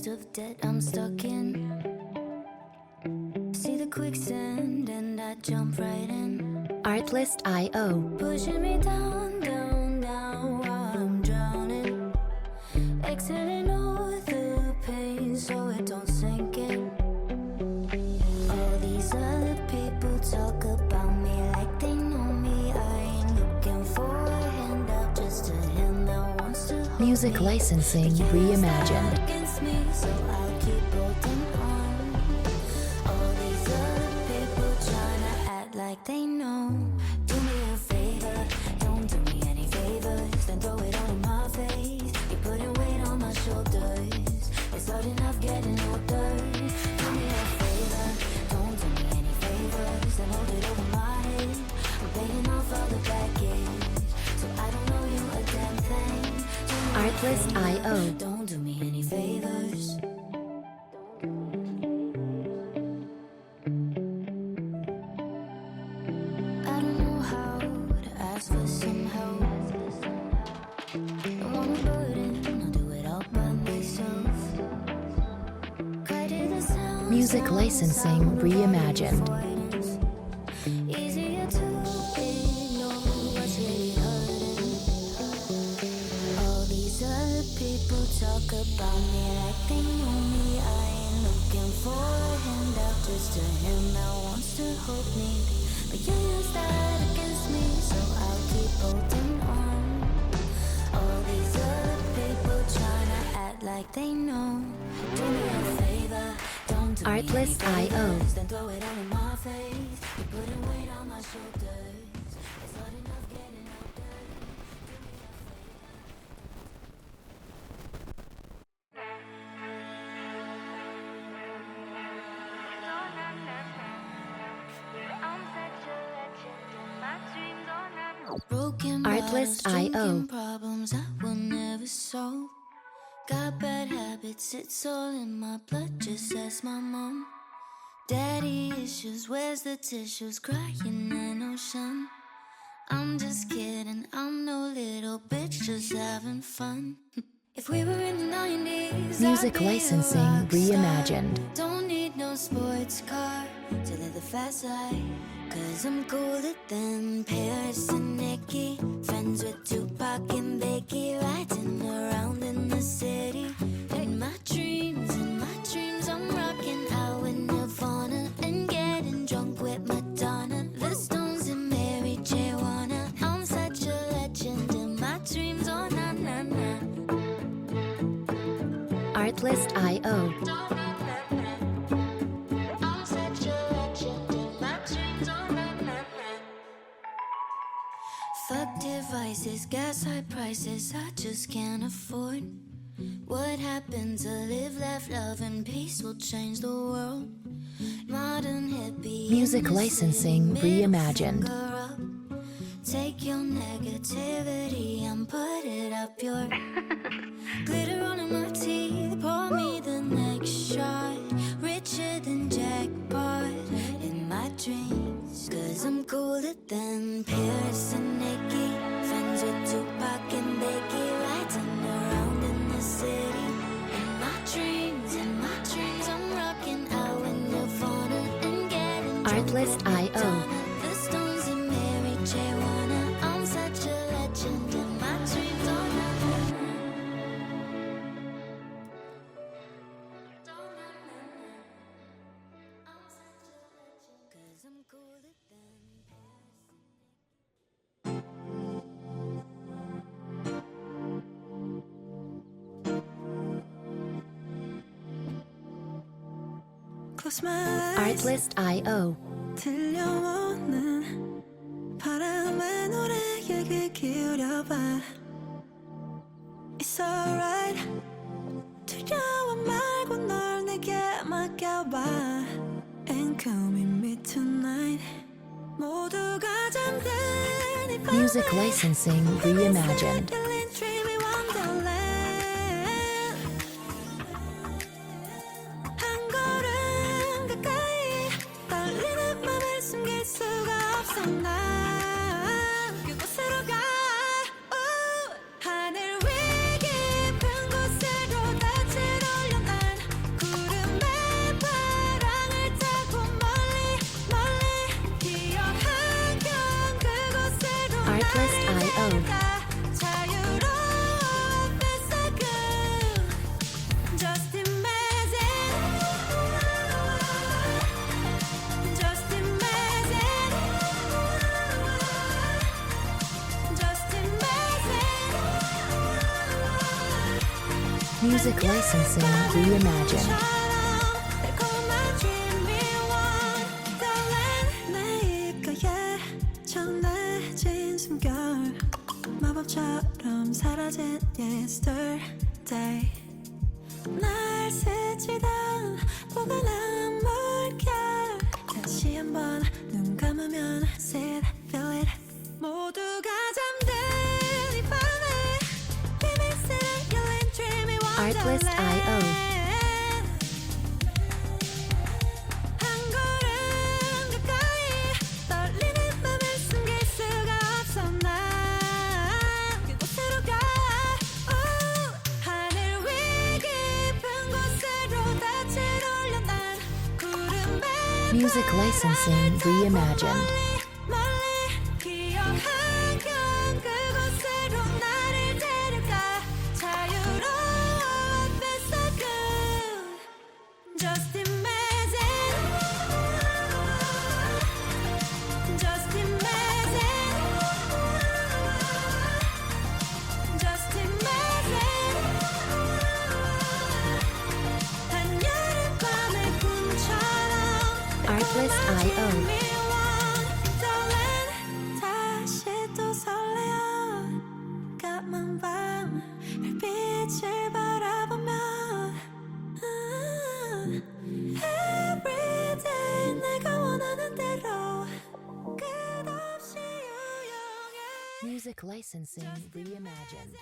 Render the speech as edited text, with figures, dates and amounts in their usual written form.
forest of debt I'm stuck in. See the quicksand and I jump right in. Artlist IO. Pushing me down, down, down while I'm drowning. Exhaling all the pain so it don't sink in. All these other people talk about me like they know me. I ain't looking for a handout, just a hand that wants to hold Music me. licensing But you reimagined. stand against me, so I'll keep holding on. All these other people tryna act like they know. Do me a favor, don't do me any favors, then throw it all in my face. You're putting weight on my shoulders. It's hard enough getting older. Do me a favor, don't do me any favors, then hold it over my head. I'm paying off all the baggage, so I don't owe you a damn thing. Do me a Artlist favor, IO. don't do me any favors. I don't know how to ask for some help. Don't want a burden, I'll do it all by myself. Cry to the sound, Music sound, licensing sound of reimagined. avoidance. Easier to ignore what's really hurting. All these other people talk about me like they know me. I ain't looking for a handout, just a hand that wants to hold me. But you use that against me, so I'll keep holding on. All these other people tryna act like they know. Do me a favor, don't do Artlist me any IO. favors, then throw it all in my face. You're putting weight on my shoulders. It's hard enough getting older. Broken Artlist bottles, IO. drinking problems I will never solve. Got bad habits, it's all in my blood, just ask my mom. Daddy issues, where's the tissues? Crying an ocean. I'm just kidding, I'm no little bitch, just having fun. If we were in the 90s, Music I'd be a licensing rock star. reimagined. Don't need no sports car to live the fast life. Cause I'm cooler than Paris and Nikki. Friends with Tupac and Biggie. Riding around in the city. In my dreams, I'm rocking out with Nirvana. And getting drunk with Madonna. The Stones and Mary J. Wanna. I'm such a legend in my dreams, oh na na na. Artlist IO. I'm such a legend in my dreams, oh na na na. Fuck devices, gas high prices, I just can't afford. What happens to live, laugh, love, and peace will change the world. Modern hippie. Music licensing reimagined. Take your negativity and put it up your glitter on my teeth. Pour me the next shot. Richer than jackpot in my dreams. Cause I'm cooler than Paris and Nikki. Friends with Tupac and Biggie. Riding around in the city. In my dreams, I'm rocking out with Nirvana and getting drunk Artlist with IO. Madonna. The Stones and Mary J. Wanna. I'm such a legend in my dreams, oh na na na. Oh, na, na, na. I'm such a legend, 'cause I'm cooler than Close my eyes. Artlist IO. 들려오는 바람의 노래에 귀 기울여봐. It's alright. 두려워 말고 널 내게 맡겨봐. And come with me tonight. 모두가 잠든 이 밤에 Music licensing reimagined. 열린 dreamy wonderland. 한 걸음 가까이 떨리는 맘을 숨길 수가 없어 난 그곳으로 가 하늘 위 깊은 곳으로 낯을 올려 난 Music licensing reimagined. 달콤한 dreamy one darling 내 입가에 전해진 숨결 마법처럼 사라진 yesterday 날 스치던 포근한 물결 다시 한번 눈 감으면 see it, feel it 모두가 잠든 이 밤에 리믹스를 열린 dreamy Artlist wonderland IO. 한 걸음 가까이 떨리는 맘을 숨길 수가 없어 난 그곳으로 가 하늘 위 깊은 곳으로 닻을 올려 난 구름에 Music licensing reimagined. 멀리 기억한 그곳으로 나를 데려가 자유로워 feel so good Just imagine Just imagine Just imagine 한여름 밤의 꿈처럼 Artlist IO. 다시 또 설레어 까만 밤 별빛을 바라보며 Everyday 내가 원하는 대로 끝없이 유용해 Music licensing reimagined.